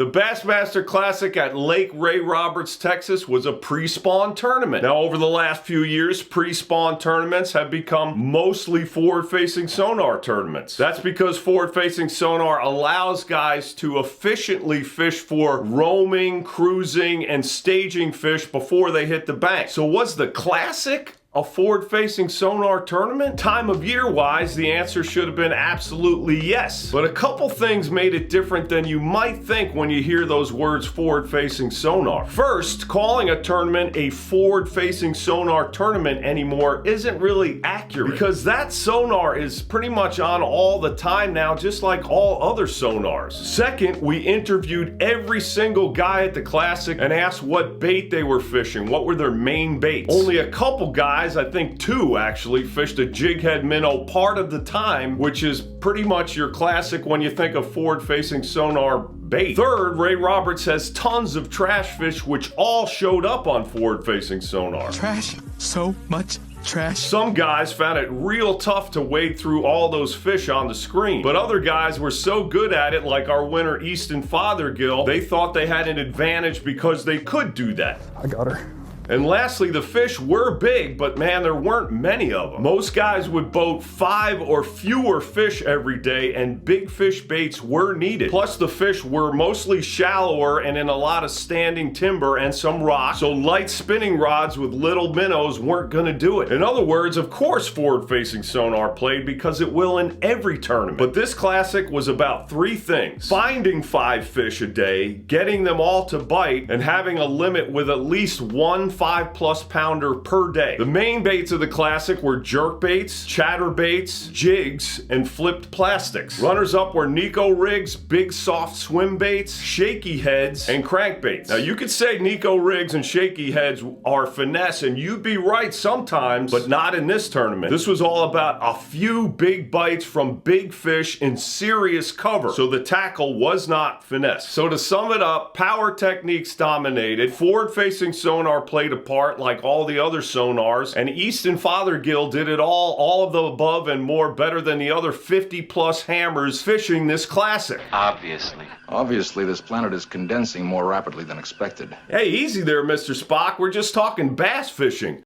The Bassmaster Classic at Lake Ray Roberts, Texas was a pre-spawn tournament. Now, over the last few years, pre-spawn tournaments have become mostly forward-facing sonar tournaments. That's because forward-facing sonar allows guys to efficiently fish for roaming, cruising, and staging fish before they hit the bank. So was the Classic a forward-facing sonar tournament? Time of year wise, the answer should have been absolutely yes. But a couple things made it different than you might think when you hear those words forward-facing sonar. First, calling a tournament a forward-facing sonar tournament anymore isn't really accurate, because that sonar is pretty much on all the time now, just like all other sonars. Second, we interviewed every single guy at the Classic and asked what bait they were fishing, what were their main baits. Only a couple guys, I think 2 actually, fished a jig head minnow part of the time, which is pretty much your classic when you think of forward-facing sonar bait. Third, Ray Roberts has tons of trash fish which all showed up on forward-facing sonar. Trash? So much trash? Some guys found it real tough to wade through all those fish on the screen, but other guys were so good at it, like our winner Easton Fothergill, they thought they had an advantage because they could do that. I got her. And lastly, the fish were big, but man, there weren't many of them. Most guys would boat 5 or fewer fish every day, and big fish baits were needed. Plus, the fish were mostly shallower and in a lot of standing timber and some rock, so light spinning rods with little minnows weren't gonna do it. In other words, of course forward-facing sonar played, because it will in every tournament. But this Classic was about 3 things: finding 5 fish a day, getting them all to bite, and having a limit with at least one 5+ pounder per day. The main baits of the Classic were jerk baits, chatter baits, jigs, and flipped plastics. Runners up were Nico rigs, big soft swim baits, shaky heads, and crankbaits. Now you could say Nico rigs and shaky heads are finesse, and you'd be right sometimes, but not in this tournament. This was all about a few big bites from big fish in serious cover, so the tackle was not finesse. So to sum it up, power techniques dominated, forward-facing sonar played a part like all the other sonars, and Easton Fothergill did it all of the above and more, better than the other 50+ hammers fishing this Classic. Obviously, this planet is condensing more rapidly than expected. Hey, easy there, Mr. Spock. We're just talking bass fishing.